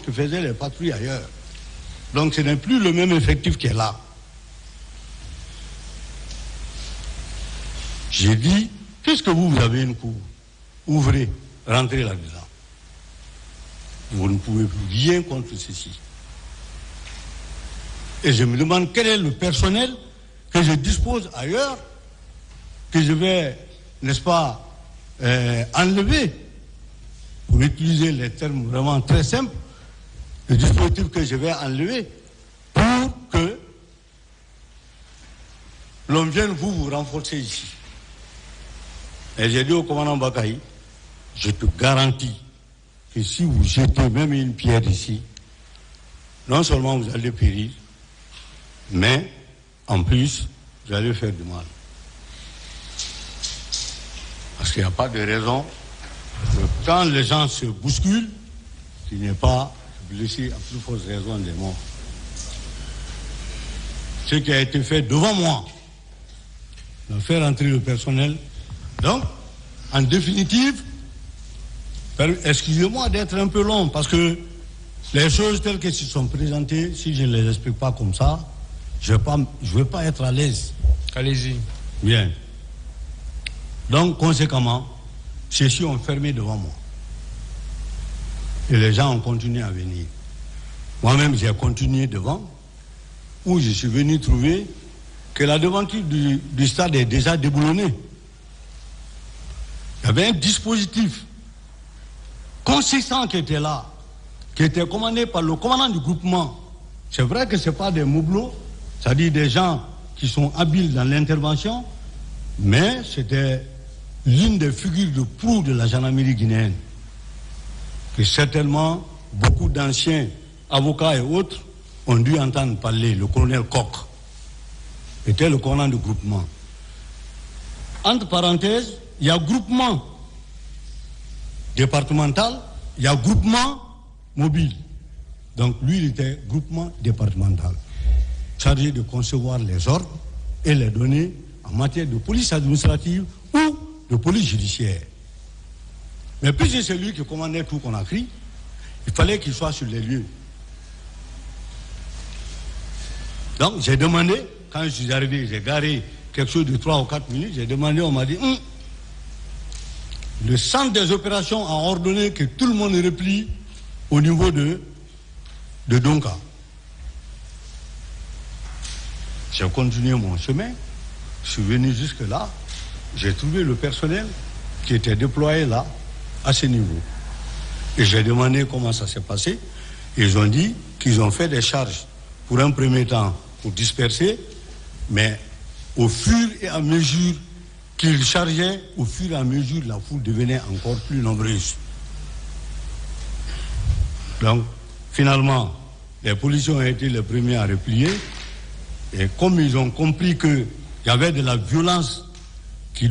qui faisaient les patrouilles ailleurs. Donc ce n'est plus le même effectif qui est là. J'ai dit, puisque vous avez une cour, ouvrez, rentrez là-dedans. Vous ne pouvez plus rien contre ceci. Et je me demande quel est le personnel que je dispose ailleurs, que je vais, n'est-ce pas, enlever, pour utiliser les termes vraiment très simples, le dispositif que je vais enlever pour que l'on vienne vous renforcer ici. Et j'ai dit au commandant Bakaï, je te garantis que si vous jetez même une pierre ici, non seulement vous allez périr, mais en plus, vous allez faire du mal. Parce qu'il n'y a pas de raison que quand les gens se bousculent, qu'il n'y ait pas blessé à plus forte raison des morts. Ce qui a été fait devant moi, de faire entrer le personnel. Donc, en définitive, excusez-moi d'être un peu long, parce que les choses telles qu'elles se sont présentées, si je ne les explique pas comme ça, je ne vais pas être à l'aise. Allez-y. Bien. Donc, conséquemment, ceux-ci ont fermé devant moi. Et les gens ont continué à venir. Moi-même, j'ai continué devant, où je suis venu trouver que la devanture du stade est déjà déboulonnée. Il y avait un dispositif consistant qui était là, qui était commandé par le commandant du groupement. C'est vrai que ce n'est pas des moublots, c'est-à-dire des gens qui sont habiles dans l'intervention, mais c'était l'une des figures de proue de la gendarmerie guinéenne, que certainement beaucoup d'anciens avocats et autres ont dû entendre parler. Le colonel Koch était le commandant du groupement. Entre parenthèses, il y a groupement départemental, il y a groupement mobile. Donc lui, il était groupement départemental, chargé de concevoir les ordres et les donner en matière de police administrative ou de police judiciaire. Mais puisque c'est lui qui commandait tout Conakry, il fallait qu'il soit sur les lieux. Donc j'ai demandé, quand je suis arrivé, j'ai garé quelque chose de 3 ou 4 minutes, j'ai demandé, on m'a dit, le centre des opérations a ordonné que tout le monde replie au niveau de Donka. J'ai continué mon chemin, je suis venu jusque là, j'ai trouvé le personnel qui était déployé là, à ce niveau. Et j'ai demandé comment ça s'est passé. Ils ont dit qu'ils ont fait des charges pour un premier temps pour disperser, mais au fur et à mesure qu'ils chargeaient, au fur et à mesure, la foule devenait encore plus nombreuse. Donc, finalement, les policiers ont été les premiers à replier. Et comme ils ont compris qu'il y avait de la violence qui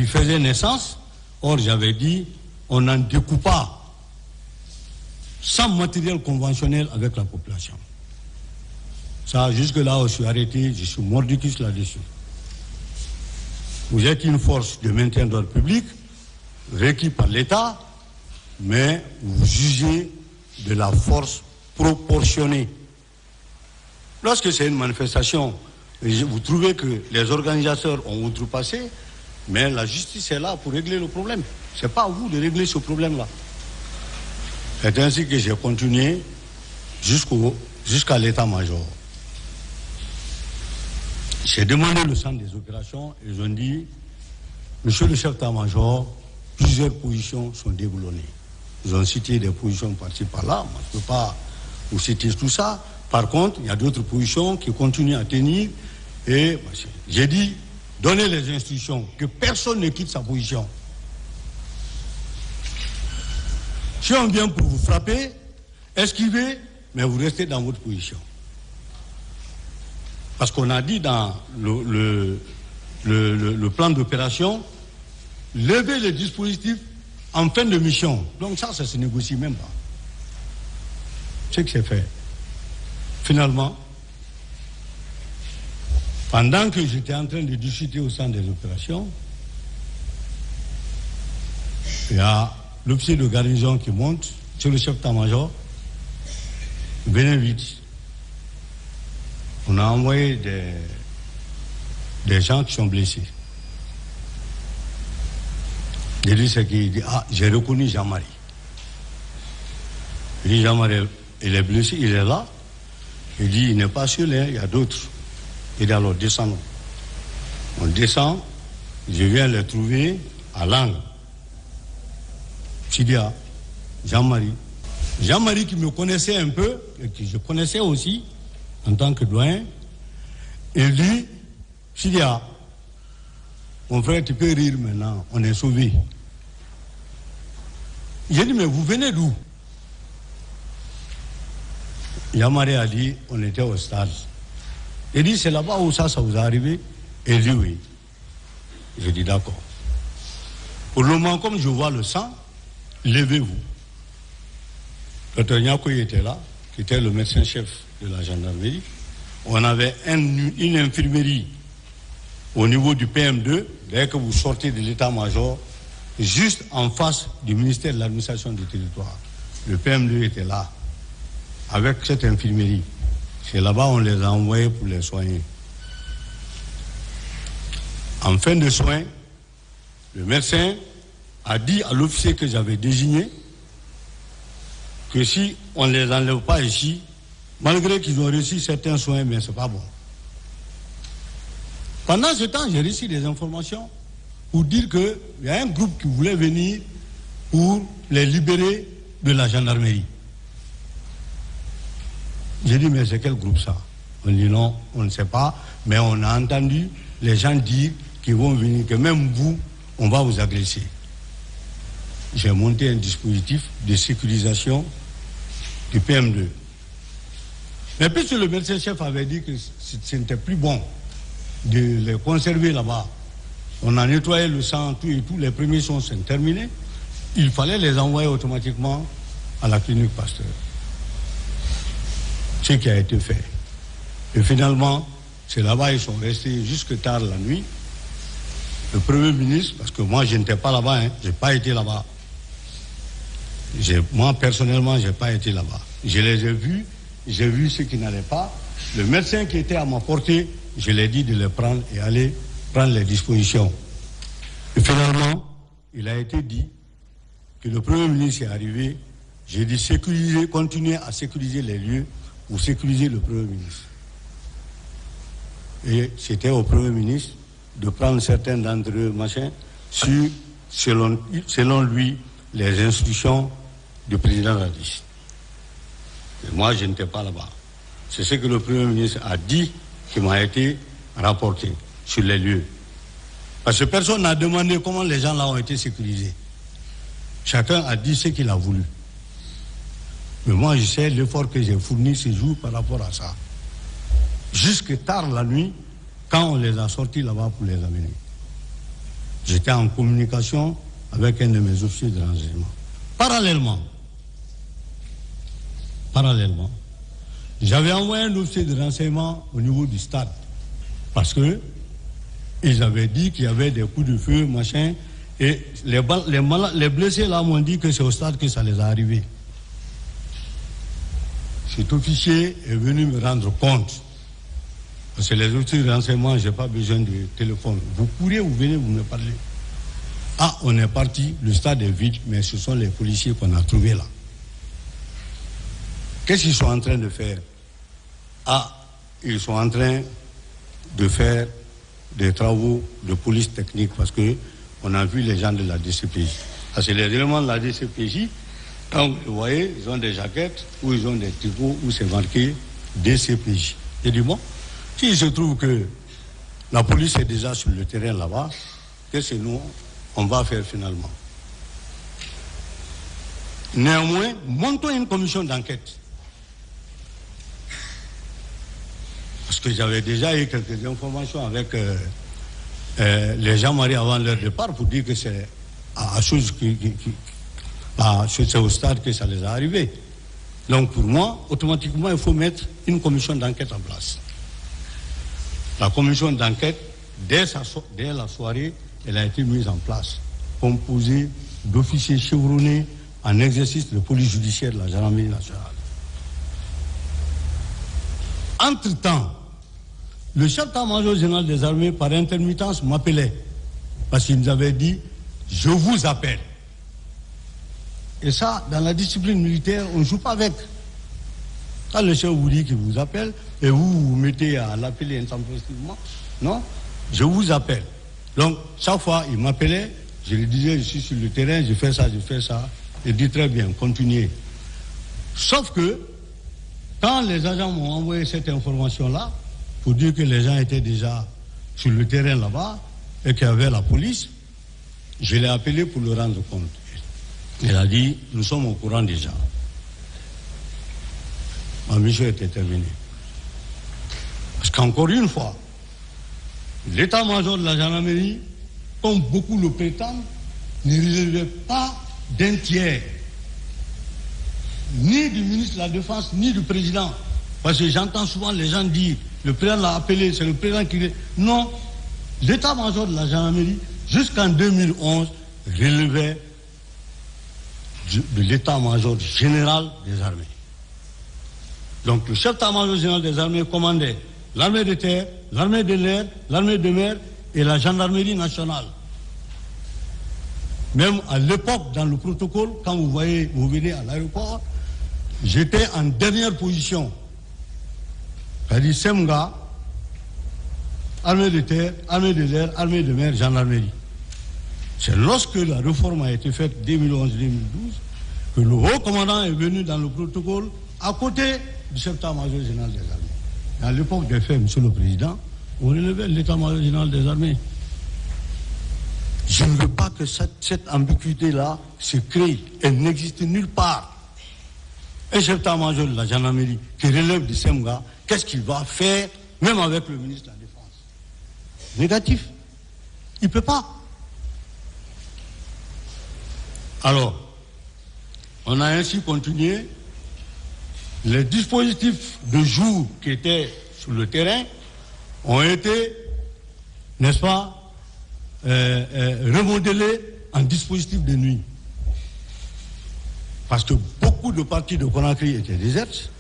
faisait naissance, or j'avais dit, on n'en découpe pas sans matériel conventionnel avec la population. Ça, jusque-là où je suis arrêté, je suis mordicus là-dessus. Vous êtes une force de maintien d'ordre public, requis par l'État, mais vous jugez de la force proportionnée. Lorsque c'est une manifestation, vous trouvez que les organisateurs ont outrepassé, mais la justice est là pour régler le problème. Ce n'est pas à vous de régler ce problème-là. C'est ainsi que j'ai continué jusqu'à l'état-major. J'ai demandé le centre des opérations et ils ont dit, monsieur le chef d'état-major, plusieurs positions sont déboulonnées. Ils ont cité des positions par-ci par-là, moi je ne peux pas vous citer tout ça. Par contre, il y a d'autres positions qui continuent à tenir et j'ai dit, donnez les instructions, que personne ne quitte sa position. Si on vient pour vous frapper, esquivez, mais vous restez dans votre position. Parce qu'on a dit dans le plan d'opération, lever le dispositif en fin de mission. Donc ça se négocie même pas. C'est ce qui s'est fait. Finalement, pendant que j'étais en train de discuter au centre des opérations, il y a l'officier de garnison qui monte, c'est le chef d'état-major, venez vite. On a envoyé des gens qui sont blessés. Il dit ce qu'il dit, ah, j'ai reconnu Jean-Marie. Il dit, Jean-Marie, il est blessé, il est là. Il dit, il n'est pas seul, hein, il y a d'autres. Il dit, alors, descendons. On descend, je viens le trouver à Langue. Je dis, ah, Jean-Marie. Jean-Marie qui me connaissait un peu, et que je connaissais aussi, en tant que doyen, il dit, je dis, ah, mon frère, tu peux rire maintenant, on est sauvés. J'ai dit, mais vous venez d'où? Jean-Marie a dit, on était au stade. Il dit, c'est là-bas où ça vous est arrivé? Il dit, oui. J'ai dit, d'accord. Pour le moment, comme je vois le sang, levez-vous. Dr Nyako était là, qui était le médecin-chef de la gendarmerie. On avait une infirmerie au niveau du PM2, dès que vous sortez de l'état-major, juste en face du ministère de l'administration du territoire. Le PM2 était là, avec cette infirmerie. C'est là-bas on les a envoyés pour les soigner. En fin de soins, le médecin a dit à l'officier que j'avais désigné que si on ne les enlève pas ici, malgré qu'ils ont reçu certains soins, mais ce n'est pas bon. Pendant ce temps, j'ai reçu des informations pour dire qu'il y a un groupe qui voulait venir pour les libérer de la gendarmerie. J'ai dit, mais c'est quel groupe ça? On dit non, on ne sait pas, mais on a entendu les gens dire qu'ils vont venir, que même vous, on va vous agresser. J'ai monté un dispositif de sécurisation du PM2. Mais puisque le médecin-chef avait dit que ce n'était plus bon de les conserver là-bas, on a nettoyé le sang, tout et tout, les premiers soins sont terminés, il fallait les envoyer automatiquement à la clinique Pasteur. Ce qui a été fait. Et finalement, c'est là-bas, ils sont restés jusque tard la nuit. Le Premier ministre, parce que moi je n'étais pas là-bas, hein, je n'ai pas été là-bas. Moi personnellement, je n'ai pas été là-bas. Je les ai vus, j'ai vu ce qui n'allait pas. Le médecin qui était à ma portée, je lui ai dit de les prendre et aller prendre les dispositions. Et finalement, il a été dit que le Premier ministre est arrivé. J'ai dit sécuriser, continuer à sécuriser les lieux pour sécuriser le Premier ministre. Et c'était au Premier ministre de prendre certains d'entre eux, selon lui, les instructions du président Radis. Et moi, je n'étais pas là-bas. C'est ce que le Premier ministre a dit qui m'a été rapporté sur les lieux. Parce que personne n'a demandé comment les gens là ont été sécurisés. Chacun a dit ce qu'il a voulu. Mais moi, je sais l'effort que j'ai fourni ce jour par rapport à ça. Jusque tard la nuit, quand on les a sortis là-bas pour les amener. J'étais en communication avec un de mes officiers de renseignement. Parallèlement, j'avais envoyé un officier de renseignement au niveau du stade. Parce que ils avaient dit qu'il y avait des coups de feu, machin, et les blessés là m'ont dit que c'est au stade que ça les a arrivés. Cet officier est venu me rendre compte. Parce que les officiers de renseignement, je n'ai pas besoin de téléphone. Vous pourriez, vous venez, vous me parlez. Ah, on est parti, le stade est vide, mais ce sont les policiers qu'on a trouvés là. Qu'est-ce qu'ils sont en train de faire? Ah, ils sont en train de faire des travaux de police technique parce que on a vu les gens de la DCPJ. Parce que les éléments de la DCPJ, quand vous voyez, ils ont des jaquettes ou ils ont des tricots où c'est marqué DCPJ. Et du bon, s'il se trouve que la police est déjà sur le terrain là-bas, qu'est-ce que nous, on va faire finalement? Néanmoins, montons une commission d'enquête. Parce que j'avais déjà eu quelques informations avec les Jean-Marie avant leur départ pour dire que c'est c'est au stade que ça les a arrivés. Donc pour moi, automatiquement, il faut mettre une commission d'enquête en place. La commission d'enquête, dès la soirée, elle a été mise en place, composée d'officiers chevronnés en exercice de police judiciaire de la gendarmerie nationale. Entre-temps, le chef d'état-major général des armées, par intermittence, m'appelait. Parce qu'il nous avait dit, je vous appelle. Et ça, dans la discipline militaire, on ne joue pas avec. Quand le chef vous dit qu'il vous appelle, et vous vous mettez à l'appeler intempestivement, non, je vous appelle. Donc, chaque fois, il m'appelait, je lui disais, je suis sur le terrain, je fais ça. Il dit très bien, continuez. Sauf que, quand les agents m'ont envoyé cette information-là, pour dire que les gens étaient déjà sur le terrain là-bas, et qu'il y avait la police, je l'ai appelé pour le rendre compte. Il a dit, nous sommes au courant déjà. Ma mission était terminée. Parce qu'encore une fois, l'état-major de la gendarmerie, comme beaucoup le prétendent, ne relevait pas d'un tiers, ni du ministre de la Défense, ni du président. Parce que j'entends souvent les gens dire, le président l'a appelé, c'est le président qui... Non, l'état-major de la gendarmerie, jusqu'en 2011, relevait de l'état-major général des armées. Donc le chef d'état-major général des armées commandait l'armée de terre, l'armée de l'air, l'armée de mer et la gendarmerie nationale. Même à l'époque, dans le protocole, quand vous venez à l'aéroport, j'étais en dernière position. C'est-à-dire Semga, armée de terre, armée de l'air, armée de mer, gendarmerie. C'est lorsque la réforme a été faite 2011-2012 que le haut commandant est venu dans le protocole à côté du chef d'état-major général des armées. À l'époque des faits, monsieur le président, on relevait l'état-major général des armées. Je ne veux pas que cette ambiguïté-là se crée. Elle n'existe nulle part. Un chef d'état-major de la gendarmerie qui relève du SEMGA, qu'est-ce qu'il va faire, même avec le ministre de la Défense? Négatif. Il ne peut pas. Alors, on a ainsi continué. Les dispositifs de jour qui étaient sur le terrain ont été, n'est-ce pas, remodelés en dispositifs de nuit. Parce que beaucoup de parties de Conakry étaient désertes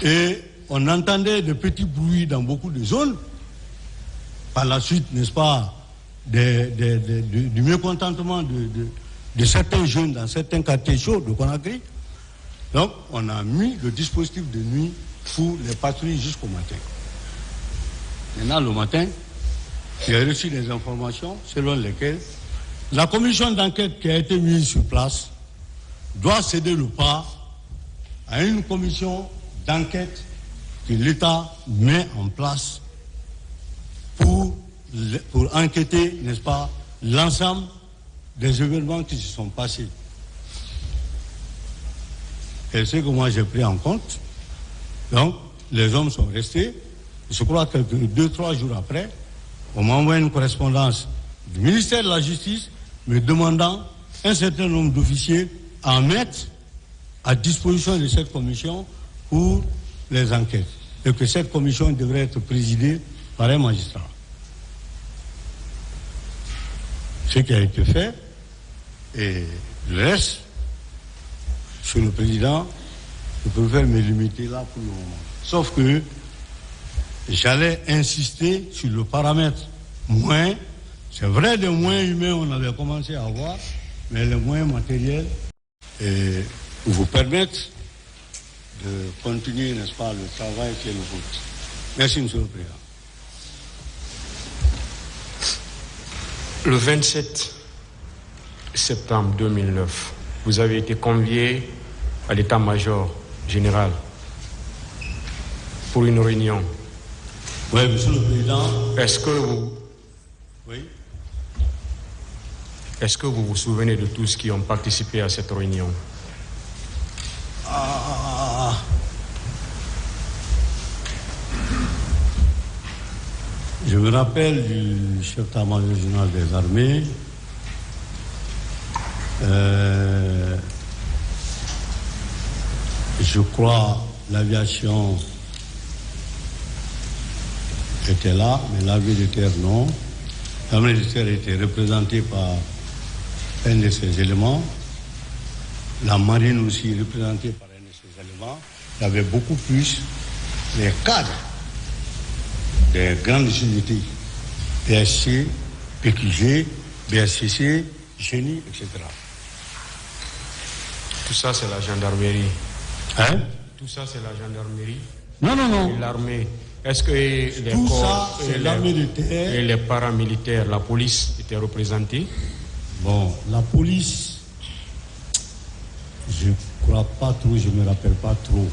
et on entendait de petits bruits dans beaucoup de zones. Par la suite, n'est-ce pas, du mécontentement de certains jeunes dans certains quartiers chauds de Conakry. Donc, on a mis le dispositif de nuit pour les patrouilles jusqu'au matin. Maintenant, le matin, j'ai reçu des informations selon lesquelles la commission d'enquête qui a été mise sur place doit céder le pas à une commission d'enquête que l'État met en place pour enquêter, n'est-ce pas, l'ensemble des événements qui se sont passés. Et c'est que moi j'ai pris en compte. Donc, les hommes sont restés. Je crois que 2-3 jours après, on m'a envoyé une correspondance du ministère de la Justice me demandant un certain nombre d'officiers à mettre à disposition de cette commission pour les enquêtes. Et que cette commission devrait être présidée par un magistrat. Ce qui a été fait, et le reste, Monsieur le Président, je préfère me limiter là pour le moment. Sauf que j'allais insister sur le paramètre moyen. C'est vrai, des moyens humains, on avait commencé à avoir, mais les moyens matériels vous permettent de continuer, n'est-ce pas, le travail qui est le vôtre. Merci, Monsieur le Président. Le 27 septembre 2009, vous avez été convié à l'état-major général pour une réunion. Oui, Monsieur le Président. Est-ce que vous vous souvenez de tous qui ont participé à cette réunion? Je me rappelle du chef d'état-major général des armées. Je crois l'aviation était là, mais l'armée de terre non. L'armée de terre était représentée par un de ses éléments. La marine aussi représentée par un de ses éléments. il y avait beaucoup plus les cadres des grandes unités, PSC, PQG, BSCC, génie, etc. Tout ça, c'est la gendarmerie. Hein? Tout ça, c'est la gendarmerie. Non, non, non. Et l'armée. Est-ce que les Tout corps ça, c'est l'armée de terre. Et les paramilitaires, la police étaient représentés? Bon, la police, je ne crois pas trop, je ne me rappelle pas trop.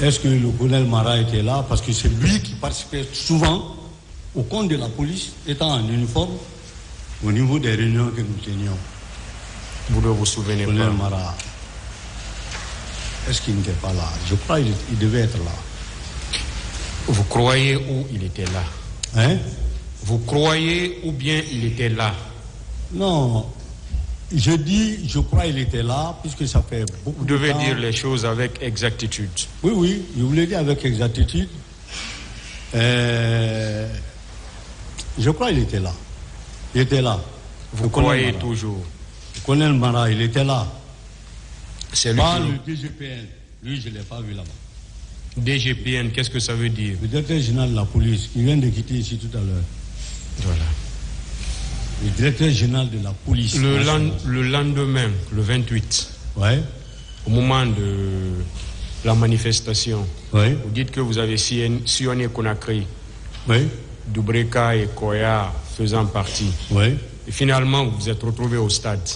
Est-ce que le colonel Mara était là? Parce que c'est lui qui participait souvent au compte de la police, étant en uniforme, au niveau des réunions que nous tenions. Vous ne vous souvenez Colonel pas? Mara, est-ce qu'il n'était pas là? Je crois qu'il devait être là. Vous croyez où il était là? Hein? Vous croyez ou bien il était là? Non, je dis, je crois qu'il était là, puisque ça fait beaucoup Vous de temps. devez dire les choses avec exactitude. Oui, oui, je vous l'ai dit avec exactitude. Je crois qu'il était là. Il était là. Vous croyez toujours? Le colonel Mara, il était là. C'est lui Pas qui... le DGPN. Lui, je ne l'ai pas vu là-bas. DGPN, qu'est-ce que ça veut dire? Le directeur général de la police, il vient de quitter ici tout à l'heure. Voilà. Le directeur général de la police. Le lendemain, le 28, Ouais. au moment de la manifestation, Oui. vous dites que vous avez sillonné Conakry, Oui. Doubreka et Koya faisant partie. Oui. Et finalement, vous vous êtes retrouvé au stade.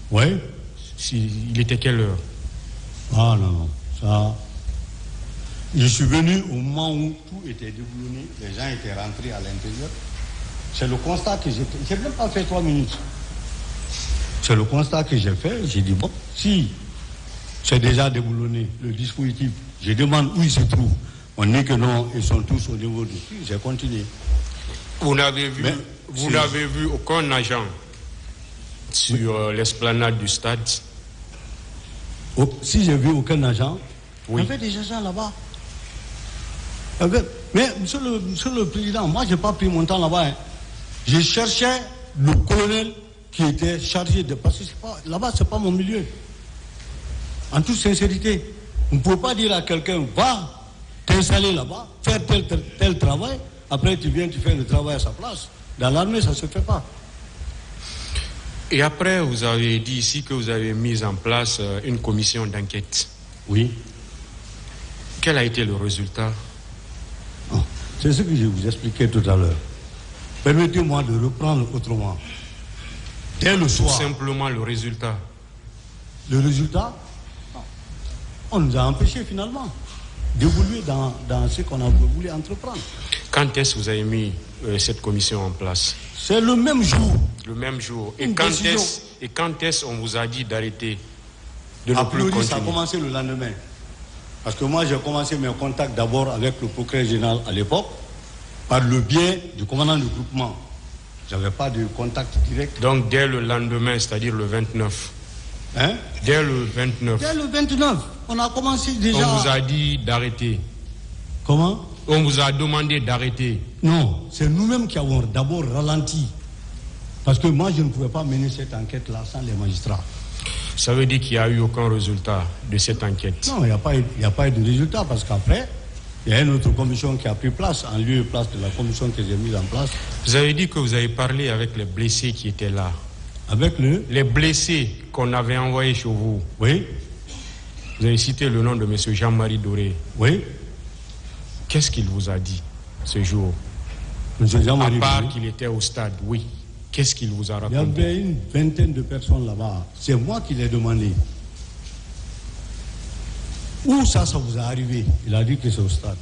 Oui. Il était quelle heure? Ah non, non. Ça. Je suis venu au moment où tout était déboulonné, les gens étaient rentrés à l'intérieur. C'est le constat que j'ai fait. Je n'ai même pas fait 3 minutes. C'est le constat que j'ai fait. J'ai dit, bon, si c'est déjà déboulonné, le dispositif, je demande où il se trouve. On dit que non, ils sont tous au niveau du truc. J'ai continué. Vous n'avez vu aucun agent sur l'esplanade du stade? Si j'ai vu aucun agent, oui. Il y avait des agents là-bas. Mais, monsieur le Président, moi, je n'ai pas pris mon temps là-bas. Hein. Je cherchais le colonel qui était chargé de... Parce que là-bas, ce n'est pas mon milieu. En toute sincérité, on ne peut pas dire à quelqu'un, va t'installer là-bas, faire tel travail, après tu viens, tu fais le travail à sa place. Dans l'armée, ça ne se fait pas. Et après, vous avez dit ici que vous avez mis en place une commission d'enquête. Oui. Quel a été le résultat? C'est ce que je vous expliquais tout à l'heure. Permettez-moi de reprendre autrement. Dès le soir. Tout simplement le résultat. Le résultat, on nous a empêchés finalement d'évoluer dans ce qu'on a voulu entreprendre. Quand est-ce que vous avez mis cette commission en place? C'est le même jour. Le même jour. Et quand est-ce qu'on vous a dit d'arrêter, de ne plus continuer? Ça a commencé le lendemain. Parce que moi, j'ai commencé mes contacts d'abord avec le procureur général à l'époque, par le biais du commandant du groupement. Je n'avais pas de contact direct. Donc, dès le lendemain, c'est-à-dire le 29. Hein? Dès le 29. Dès le 29, on a commencé déjà. On vous a dit d'arrêter. Comment? On vous a demandé d'arrêter. Non, c'est nous-mêmes qui avons d'abord ralenti. Parce que moi, je ne pouvais pas mener cette enquête-là sans les magistrats. Ça veut dire qu'il n'y a eu aucun résultat de cette enquête? Non, il n'y a pas eu de résultat parce qu'après, il y a une autre commission qui a pris place, en lieu et place de la commission que j'ai mise en place. Vous avez dit que vous avez parlé avec les blessés qui étaient là. Avec les blessés qu'on avait envoyés chez vous. Oui. Vous avez cité le nom de M. Jean-Marie Doré. Oui. Qu'est-ce qu'il vous a dit ce jour? M. Jean-Marie Doré. À part Doré. qu'il était au stade, oui. Qu'est-ce qu'il vous a raconté? Il y avait une vingtaine de personnes là-bas. C'est moi qui l'ai demandé. Où ça vous a arrivé? Il a dit que c'est au stade.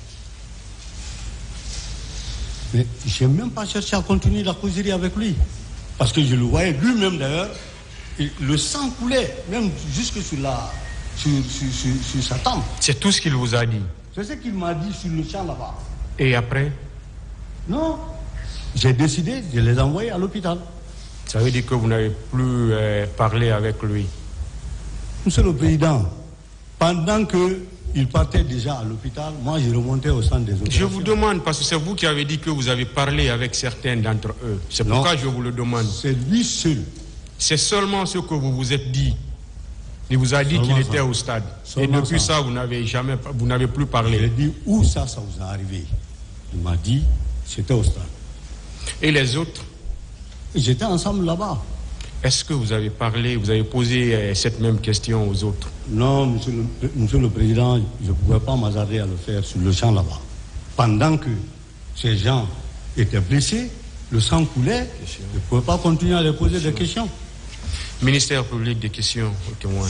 Mais je n'ai même pas cherché à continuer la causerie avec lui. Parce que je le voyais lui-même d'ailleurs. Le sang coulait, même jusque sur sa tempe. C'est tout ce qu'il vous a dit? C'est ce qu'il m'a dit sur le champ là-bas. Et après? Non. J'ai décidé de les envoyer à l'hôpital. Ça veut dire que vous n'avez plus parlé avec lui? Monsieur le Président, pendant qu'il partait déjà à l'hôpital, moi je remontais au centre des opérations. Je vous demande, parce que c'est vous qui avez dit que vous avez parlé avec certains d'entre eux. C'est pourquoi je vous le demande. C'est lui seul. C'est seulement ce que vous vous êtes dit. Il vous a dit Seulement qu'il était ça. au stade. Seulement Et depuis ça. ça, vous n'avez plus Il parlé. a dit où ça vous est arrivé. Il m'a dit c'était au stade. Et les autres, J'étais ensemble là-bas. est-ce que vous avez parlé, vous avez posé cette même question aux autres? Non, monsieur le Président, je ne pouvais pas m'hasarder à le faire sur le champ là-bas. Pendant que ces gens étaient blessés, le sang coulait, je ne pouvais pas continuer à les poser des questions. Ministère public des questions aux témoins.